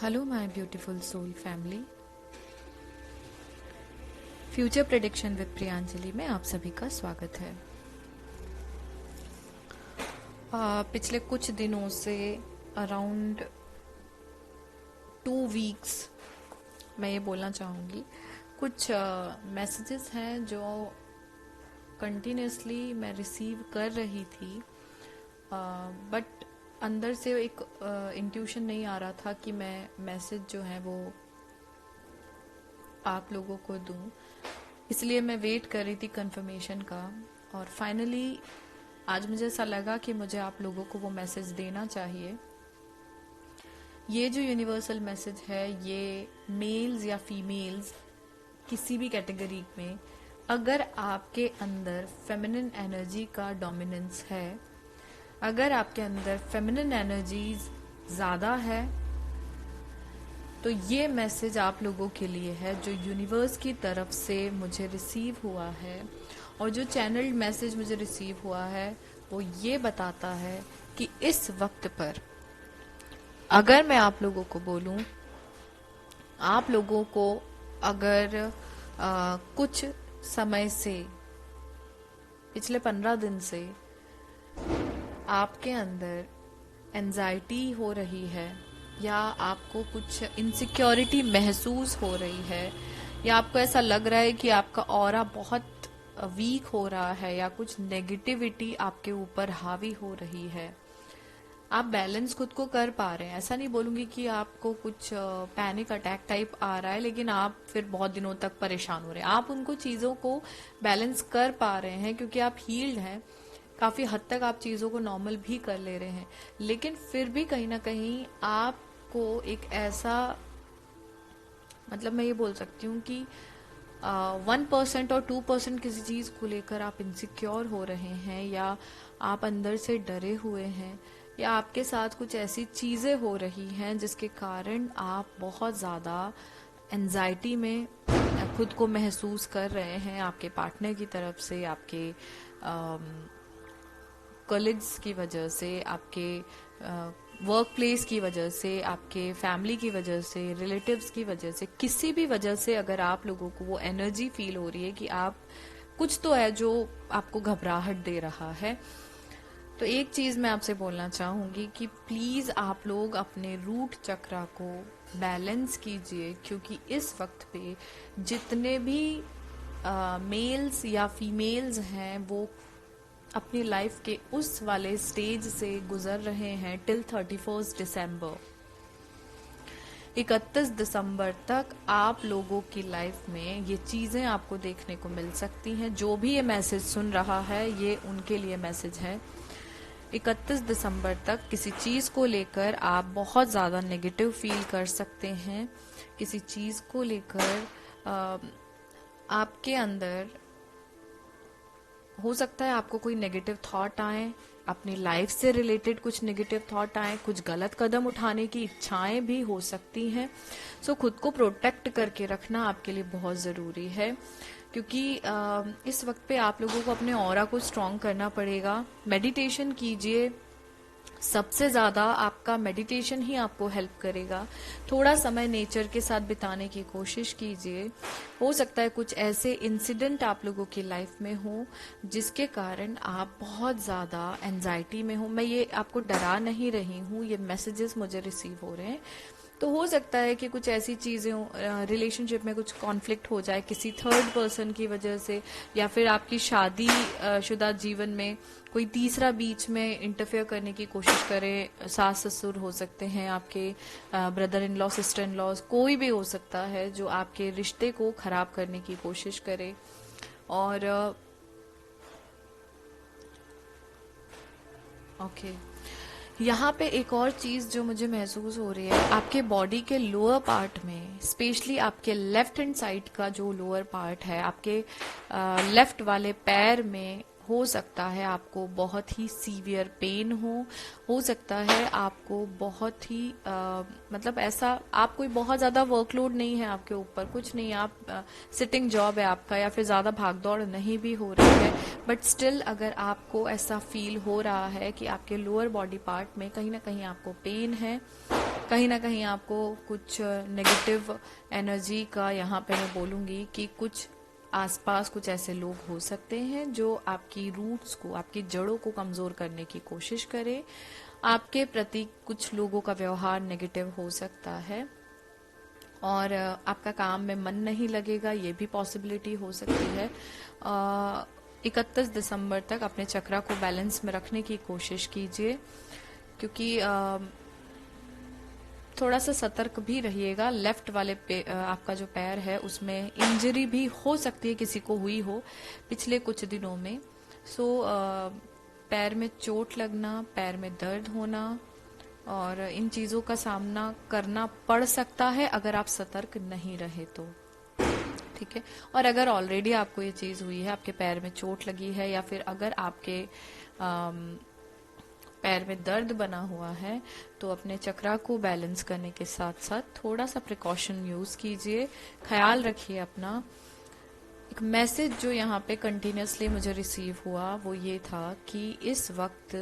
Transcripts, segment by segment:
Hello my beautiful soul family. Future prediction with Priyanjali में आप सभी का स्वागत है। पिछले कुछ दिनों से अराउंड 2 वीक्स मैं ये बोलना चाहूँगी, कुछ मैसेजेस हैं जो कंटिन्यूसली मैं रिसीव कर रही थी, बट अंदर से एक इंट्यूशन नहीं आ रहा था कि मैं मैसेज जो है वो आप लोगों को दूं। इसलिए मैं वेट कर रही थी कंफर्मेशन का, और फाइनली आज मुझे ऐसा लगा कि मुझे आप लोगों को वो मैसेज देना चाहिए। ये जो यूनिवर्सल मैसेज है, ये मेल्स या फीमेल्स किसी भी कैटेगरी में, अगर आपके अंदर फेमिनिन एनर्जी का डोमिनेंस है, अगर आपके अंदर फेमिनिन एनर्जीज ज्यादा है, तो ये मैसेज आप लोगों के लिए है जो यूनिवर्स की तरफ से मुझे रिसीव हुआ है। और जो चैनल्ड मैसेज मुझे रिसीव हुआ है वो ये बताता है कि इस वक्त पर अगर मैं आप लोगों को बोलूं, आप लोगों को अगर कुछ समय से, पिछले 15 दिन से आपके अंदर एंजाइटी हो रही है, या आपको कुछ इनसिक्योरिटी महसूस हो रही है, या आपको ऐसा लग रहा है कि आपका ऑरा बहुत वीक हो रहा है, या कुछ नेगेटिविटी आपके ऊपर हावी हो रही है, आप बैलेंस खुद को कर पा रहे हैं। ऐसा नहीं बोलूंगी कि आपको कुछ पैनिक अटैक टाइप आ रहा है, लेकिन आप फिर बहुत दिनों तक परेशान हो रहे हैं। आप उनको चीजों को बैलेंस कर पा रहे हैं क्योंकि आप हील्ड हैं, काफी हद तक आप चीजों को नॉर्मल भी कर ले रहे हैं। लेकिन फिर भी कहीं ना कहीं आपको एक ऐसा, मतलब मैं ये बोल सकती हूँ कि 1% और 2% किसी चीज को लेकर आप इनसिक्योर हो रहे हैं, या आप अंदर से डरे हुए हैं, या आपके साथ कुछ ऐसी चीजें हो रही हैं जिसके कारण आप बहुत ज्यादा एंजाइटी में खुद को महसूस कर रहे हैं, आपके पार्टनर की तरफ से, आपके कलीग्स की वजह से, आपके वर्क प्लेस की वजह से, आपके फैमिली की वजह से, रिलेटिव्स की वजह से, किसी भी वजह से अगर आप लोगों को वो एनर्जी फील हो रही है कि आप कुछ तो है जो आपको घबराहट दे रहा है, तो एक चीज मैं आपसे बोलना चाहूंगी कि प्लीज आप लोग अपने रूट चक्रा को बैलेंस कीजिए, क्योंकि इस वक्त पे जितने भी मेल्स या फीमेल्स हैं वो अपनी लाइफ के उस वाले स्टेज से गुजर रहे हैं टिल 31 दिसंबर। 31 दिसंबर तक आप लोगों की लाइफ में ये चीजें आपको देखने को मिल सकती हैं। जो भी ये मैसेज सुन रहा है, ये उनके लिए मैसेज है। 31 दिसंबर तक किसी चीज को लेकर आप बहुत ज्यादा नेगेटिव फील कर सकते हैं। किसी चीज को लेकर आपके अंदर हो सकता है आपको कोई नेगेटिव थॉट आए, अपनी लाइफ से रिलेटेड कुछ नेगेटिव थॉट आए, कुछ गलत कदम उठाने की इच्छाएं भी हो सकती हैं। सो खुद को प्रोटेक्ट करके रखना आपके लिए बहुत जरूरी है, क्योंकि इस वक्त पे आप लोगों को अपने ऑरा को स्ट्रॉन्ग करना पड़ेगा। मेडिटेशन कीजिए, सबसे ज्यादा आपका मेडिटेशन ही आपको हेल्प करेगा। थोड़ा समय नेचर के साथ बिताने की कोशिश कीजिए। हो सकता है कुछ ऐसे इंसिडेंट आप लोगों की लाइफ में हो जिसके कारण आप बहुत ज्यादा एंजाइटी में हो। मैं ये आपको डरा नहीं रही हूँ, ये मैसेजेस मुझे रिसीव हो रहे हैं। तो हो सकता है कि कुछ ऐसी चीजें हो, रिलेशनशिप में कुछ कॉन्फ्लिक्ट हो जाए किसी थर्ड पर्सन की वजह से, या फिर आपकी शादी शुदा जीवन में कोई तीसरा बीच में इंटरफेयर करने की कोशिश करे। सास ससुर हो सकते हैं, आपके brother in law, sister in law, कोई भी हो सकता है जो आपके रिश्ते को खराब करने की कोशिश करे। और यहाँ पे एक और चीज जो मुझे महसूस हो रही है, आपके बॉडी के लोअर पार्ट में, स्पेशली आपके लेफ्ट हैंड साइड का जो लोअर पार्ट है, आपके लेफ्ट वाले पैर में हो सकता है आपको बहुत ही सीवियर पेन हो सकता है आपको बहुत ही मतलब ऐसा, आप कोई बहुत ज्यादा वर्कलोड नहीं है आपके ऊपर, कुछ नहीं, आप सिटिंग जॉब है आपका, या फिर ज्यादा भागदौड़ नहीं भी हो रही है, बट स्टिल अगर आपको ऐसा फील हो रहा है कि आपके लोअर बॉडी पार्ट में कहीं ना कहीं आपको पेन है, कहीं ना कहीं आपको कुछ नेगेटिव एनर्जी का यहाँ पे मैं बोलूंगी कि कुछ आसपास कुछ ऐसे लोग हो सकते हैं जो आपकी रूट्स को, आपकी जड़ों को कमजोर करने की कोशिश करें। आपके प्रति कुछ लोगों का व्यवहार नेगेटिव हो सकता है और आपका काम में मन नहीं लगेगा, ये भी पॉसिबिलिटी हो सकती है। 31 दिसंबर तक अपने चक्रा को बैलेंस में रखने की कोशिश कीजिए, क्योंकि थोड़ा सा सतर्क भी रहिएगा। लेफ्ट वाले आपका जो पैर है उसमें इंजरी भी हो सकती है, किसी को हुई हो पिछले कुछ दिनों में। पैर में चोट लगना, पैर में दर्द होना और इन चीजों का सामना करना पड़ सकता है अगर आप सतर्क नहीं रहे तो। ठीक है। और अगर ऑलरेडी आपको ये चीज हुई है, आपके पैर में चोट लगी है या फिर अगर आपके पैर में दर्द बना हुआ है, तो अपने चक्रा को बैलेंस करने के साथ साथ थोड़ा सा प्रिकॉशन यूज कीजिए, ख्याल रखिए अपना। एक मैसेज जो यहाँ पे कंटिन्यूसली मुझे रिसीव हुआ वो ये था कि इस वक्त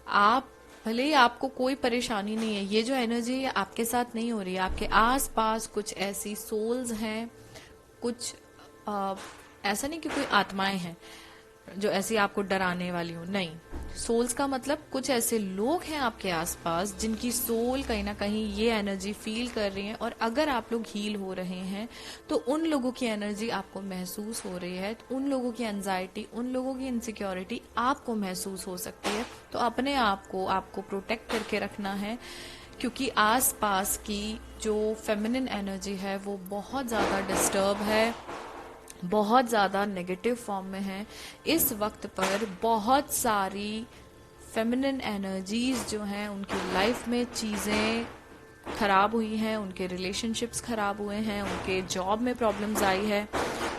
आप, भले ही आपको कोई परेशानी नहीं है, ये जो एनर्जी है आपके साथ नहीं हो रही है, आपके आसपास कुछ ऐसी सोल्स हैं, कुछ ऐसा नहीं कि कोई आत्माएं हैं जो ऐसी आपको डराने वाली हो, नहीं। सोल्स का मतलब कुछ ऐसे लोग हैं आपके आसपास जिनकी सोल कहीं ना कहीं ये एनर्जी फील कर रही है, और अगर आप लोग हील हो रहे हैं तो उन लोगों की एनर्जी आपको महसूस हो रही है, तो उन लोगों की एंजाइटी, उन लोगों की इनसिक्योरिटी आपको महसूस हो सकती है। तो अपने आप को आपको प्रोटेक्ट करके रखना है, क्योंकि आसपास की जो फेमिनिन एनर्जी है वो बहुत ज्यादा डिस्टर्ब है, बहुत ज्यादा नेगेटिव फॉर्म में है। इस वक्त पर बहुत सारी फेमिनिन एनर्जीज जो हैं उनकी लाइफ में चीजें खराब हुई हैं, उनके रिलेशनशिप्स खराब हुए हैं, उनके जॉब में प्रॉब्लम्स आई है,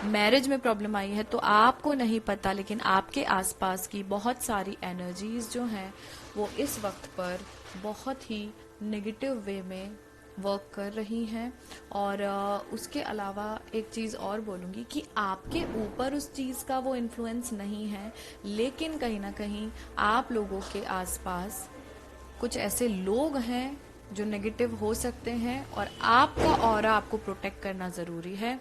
मैरिज में प्रॉब्लम आई है। तो आपको नहीं पता, लेकिन आपके आसपास की बहुत सारी एनर्जीज जो हैं वो इस वक्त पर बहुत ही नेगेटिव वे में वर्क कर रही हैं। और उसके अलावा एक चीज और बोलूंगी कि आपके ऊपर उस चीज का वो इन्फ्लुएंस नहीं है, लेकिन कहीं ना कहीं आप लोगों के आसपास कुछ ऐसे लोग हैं जो नेगेटिव हो सकते हैं, और आपका ऑरा आपको प्रोटेक्ट करना जरूरी है।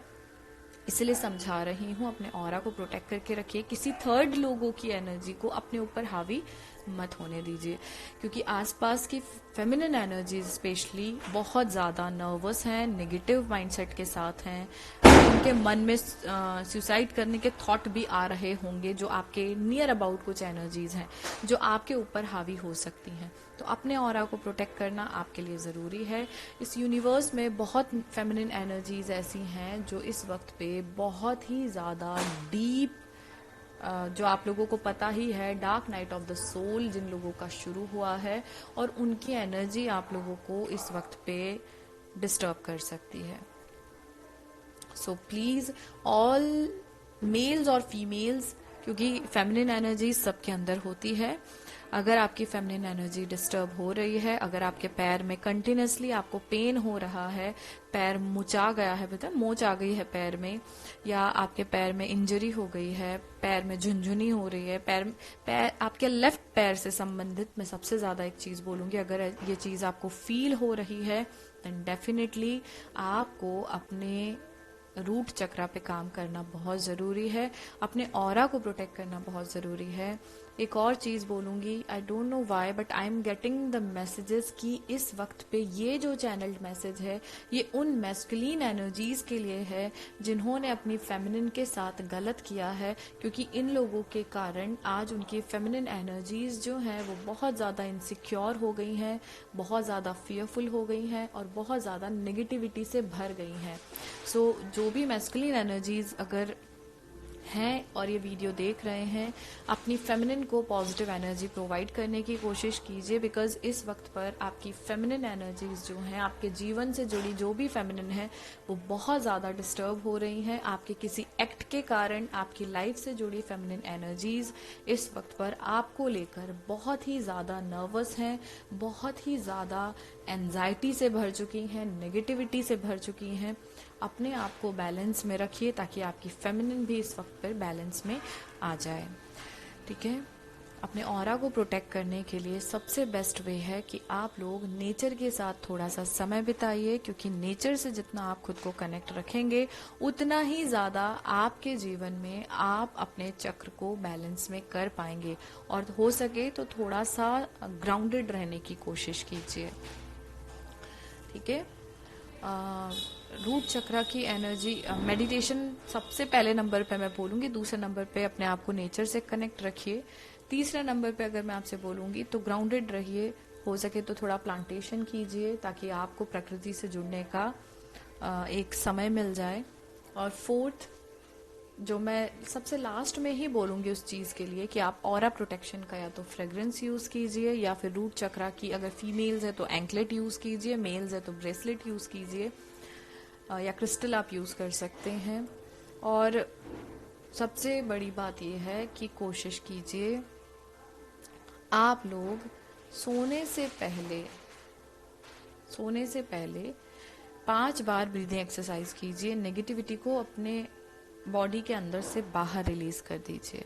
इसलिए समझा रही हूँ, अपने ऑरा को प्रोटेक्ट करके रखिए, किसी थर्ड लोगों की एनर्जी को अपने ऊपर हावी मत होने दीजिए, क्योंकि आसपास की फेमिनिन एनर्जीज स्पेशली बहुत ज्यादा नर्वस हैं, नेगेटिव माइंडसेट के साथ हैं। उनके मन में सुसाइड करने के थॉट भी आ रहे होंगे, जो आपके नियर अबाउट कुछ एनर्जीज हैं जो आपके ऊपर हावी हो सकती हैं। तो अपने ऑरा को प्रोटेक्ट करना आपके लिए जरूरी है। इस यूनिवर्स में बहुत फेमिनिन एनर्जीज ऐसी हैं जो इस वक्त पे बहुत ही ज्यादा डीप, जो आप लोगों को पता ही है, dark night of the soul जिन लोगों का शुरू हुआ है, और उनकी एनर्जी आप लोगों को इस वक्त पे डिस्टर्ब कर सकती है। सो प्लीज ऑल मेल्स और फीमेल्स, क्योंकि फेमिनिन एनर्जी सबके अंदर होती है, अगर आपकी फेमिनिन एनर्जी डिस्टर्ब हो रही है, अगर आपके पैर में कंटिन्यूसली आपको पेन हो रहा है, पैर मुचा गया है, पता मोच आ गई है पैर में, या आपके पैर में इंजरी हो गई है, पैर में झुनझुनी हो रही है, पैर आपके लेफ्ट पैर से संबंधित मैं सबसे ज्यादा एक चीज बोलूंगी, अगर ये चीज आपको फील हो रही है देन डेफिनेटली आपको अपने रूट चक्रा पे काम करना बहुत जरूरी है, अपने ऑरा को प्रोटेक्ट करना बहुत जरूरी है। एक और चीज बोलूंगी, I don't know why but I am getting the messages कि इस वक्त पे ये जो चैनल्ड मैसेज है ये उन मैस्कुलिन एनर्जीज के लिए है जिन्होंने अपनी फेमिनिन के साथ गलत किया है, क्योंकि इन लोगों के कारण आज उनकी फेमिनिन एनर्जीज जो हैं वो बहुत ज्यादा इनसिक्योर हो गई हैं, बहुत ज्यादा फियरफुल हो गई हैं और बहुत ज्यादा नेगेटिविटी से भर गई हैं। सो जो भी मैस्कुलिन एनर्जीज अगर हैं और ये वीडियो देख रहे हैं, अपनी फेमिनिन को पॉजिटिव एनर्जी प्रोवाइड करने की कोशिश कीजिए, बिकॉज इस वक्त पर आपकी फेमिनिन एनर्जीज जो हैं, आपके जीवन से जुड़ी जो भी फेमिनिन है वो बहुत ज्यादा डिस्टर्ब हो रही हैं। आपके किसी एक्ट के कारण आपकी लाइफ से जुड़ी फेमिनिन एनर्जीज इस वक्त पर आपको लेकर बहुत ही ज्यादा नर्वस हैं, बहुत ही ज्यादा एंजाइटी से भर चुकी हैं, नेगेटिविटी से भर चुकी हैं। अपने आप को बैलेंस में रखिए ताकि आपकी फेमिनिन भी इस वक्त पर बैलेंस में आ जाए। ठीक है, अपने ऑरा को प्रोटेक्ट करने के लिए सबसे बेस्ट वे है कि आप लोग नेचर के साथ थोड़ा सा समय बिताइए, क्योंकि नेचर से जितना आप खुद को कनेक्ट रखेंगे उतना ही ज्यादा आपके जीवन में आप अपने चक्र को बैलेंस में कर पाएंगे। और हो सके तो थोड़ा सा ग्राउंडेड रहने की कोशिश कीजिए, ठीक है। रूट चक्र की एनर्जी, मेडिटेशन सबसे पहले नंबर पे मैं बोलूंगी, दूसरे नंबर पे अपने आप को नेचर से कनेक्ट रखिए, तीसरे नंबर पे अगर मैं आपसे बोलूंगी तो ग्राउंडेड रहिए, हो सके तो थोड़ा प्लांटेशन कीजिए ताकि आपको प्रकृति से जुड़ने का एक समय मिल जाए। और फोर्थ, जो मैं सबसे लास्ट में ही बोलूंगी उस चीज के लिए, कि आप ऑरा प्रोटेक्शन का या तो फ्रेग्रेंस यूज कीजिए, या फिर रूट चक्रा की अगर फीमेल्स है तो एंकलेट यूज कीजिए, मेल्स है तो ब्रेसलेट यूज कीजिए, या क्रिस्टल आप यूज कर सकते हैं। और सबसे बड़ी बात यह है कि कोशिश कीजिए आप लोग सोने से पहले 5 बार ब्रीदिंग एक्सरसाइज कीजिए, नेगेटिविटी को अपने बॉडी के अंदर से बाहर रिलीज कर दीजिए,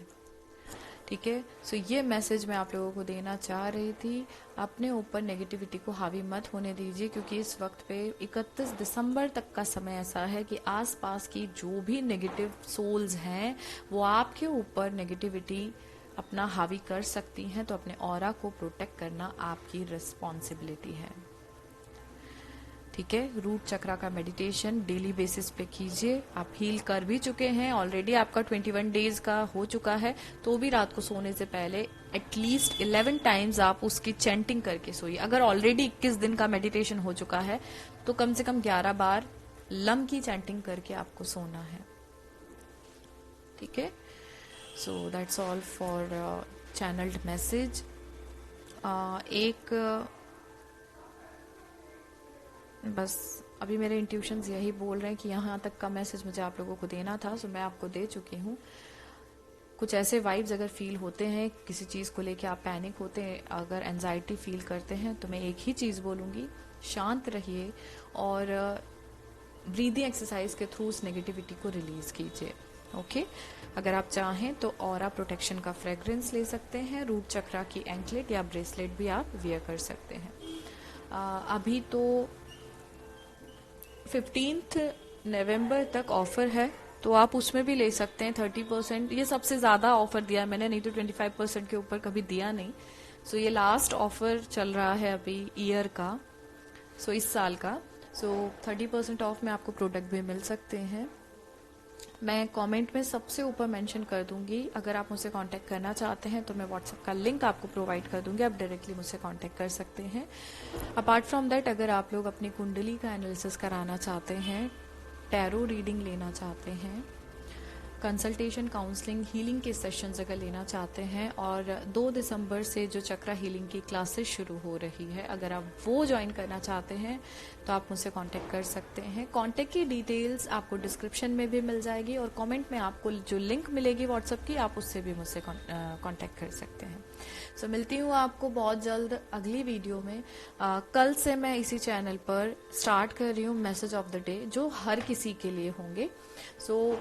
ठीक है। सो ये मैसेज मैं आप लोगों को देना चाह रही थी। अपने ऊपर नेगेटिविटी को हावी मत होने दीजिए, क्योंकि इस वक्त पे 31 दिसंबर तक का समय ऐसा है कि आसपास की जो भी नेगेटिव सोल्स हैं वो आपके ऊपर नेगेटिविटी अपना हावी कर सकती हैं। तो अपने ऑरा को प्रोटेक्ट करना आपकी रिस्पॉन्सिबिलिटी है, ठीक है। रूट चक्रा का मेडिटेशन डेली बेसिस पे कीजिए। आप हील कर भी चुके हैं ऑलरेडी, आपका 21 डेज का हो चुका है, तो भी रात को सोने से पहले एटलीस्ट 11 टाइम्स आप उसकी चैंटिंग करके सोइए। अगर ऑलरेडी 21 दिन का मेडिटेशन हो चुका है तो कम से कम 11 बार लम की चैंटिंग करके आपको सोना है, ठीक है। So that's all for channelled message. बस अभी मेरे इंट्यूशंस यही बोल रहे हैं कि यहाँ तक का मैसेज मुझे आप लोगों को देना था, सो मैं आपको दे चुकी हूँ। कुछ ऐसे वाइब्स अगर फील होते हैं, किसी चीज को लेके आप पैनिक होते हैं, अगर एंजाइटी फील करते हैं, तो मैं एक ही चीज बोलूंगी, शांत रहिए और ब्रीदिंग एक्सरसाइज के थ्रू उस नेगेटिविटी को रिलीज कीजिए, ओके। अगर आप चाहें तो ऑरा प्रोटेक्शन का फ्रेग्रेंस ले सकते हैं, रूट चक्रा की एंकलेट या ब्रेसलेट भी आप वियर कर सकते हैं। अभी तो 15 नवंबर तक ऑफर है, तो आप उसमें भी ले सकते हैं 30%। ये सबसे ज्यादा ऑफर दिया है मैंने, नहीं तो 25% के ऊपर कभी दिया नहीं। सो ये लास्ट ऑफर चल रहा है अभी ईयर का, सो इस साल का। सो 30% ऑफ में आपको प्रोडक्ट भी मिल सकते हैं। मैं कमेंट में सबसे ऊपर मेंशन कर दूंगी, अगर आप मुझसे कांटेक्ट करना चाहते हैं तो मैं व्हाट्सएप का लिंक आपको प्रोवाइड कर दूंगी, आप डायरेक्टली मुझसे कांटेक्ट कर सकते हैं। अपार्ट फ्रॉम दैट, अगर आप लोग अपनी कुंडली का एनालिसिस कराना चाहते हैं, टैरो रीडिंग लेना चाहते हैं, कंसल्टेशन, काउंसलिंग, हीलिंग के सेशंस अगर लेना चाहते हैं, और 2 दिसंबर से जो चक्रा हीलिंग की क्लासेस शुरू हो रही है, अगर आप वो ज्वाइन करना चाहते हैं तो आप मुझसे कांटेक्ट कर सकते हैं। कांटेक्ट की डिटेल्स आपको डिस्क्रिप्शन में भी मिल जाएगी, और कमेंट में आपको जो लिंक मिलेगी व्हाट्सएप की, आप उससे भी मुझसे कांटेक्ट कर सकते हैं। सो मिलती हूँ आपको बहुत जल्द अगली वीडियो में। कल से मैं इसी चैनल पर स्टार्ट कर रही हूँ मैसेज ऑफ द डे, जो हर किसी के लिए होंगे। सो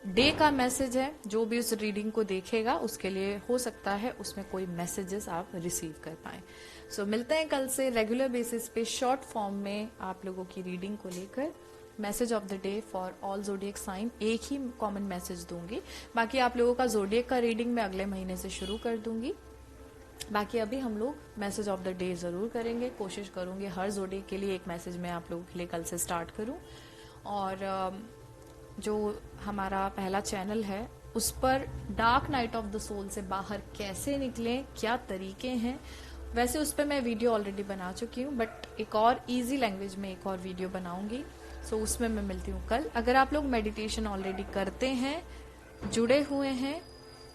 डे का मैसेज है, जो भी उस रीडिंग को देखेगा उसके लिए हो सकता है उसमें कोई मैसेजेस आप रिसीव कर पाए। सो मिलते हैं कल से रेगुलर बेसिस पे शॉर्ट फॉर्म में आप लोगों की रीडिंग को लेकर। Message of the day for all zodiac sign, एक ही कॉमन मैसेज दूंगी, बाकी आप लोगों का जोडियक का रीडिंग मैं अगले महीने से शुरू कर दूंगी। बाकी अभी हम लोग मैसेज ऑफ द डे जरूर करेंगे, कोशिश करूंगी हर जोडियक के लिए एक मैसेज मैं आप लोगों के लिए कल से स्टार्ट करूं। और जो हमारा पहला चैनल है उस पर dark night of the soul से बाहर कैसे निकलें, क्या तरीके हैं, वैसे उस पर मैं वीडियो ऑलरेडी बना चुकी हूँ, बट एक और इजी लैंग्वेज में एक और वीडियो बनाऊंगी। सो उसमें मैं मिलती हूँ कल। अगर आप लोग मेडिटेशन ऑलरेडी करते हैं, जुड़े हुए हैं,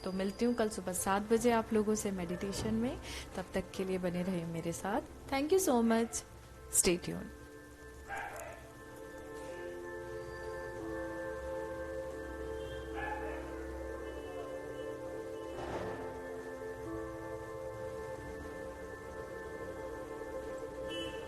तो मिलती हूँ कल सुबह 7 बजे आप लोगों से मेडिटेशन में। तब तक के लिए बने रहे मेरे साथ। Thank you so much, stay tuned.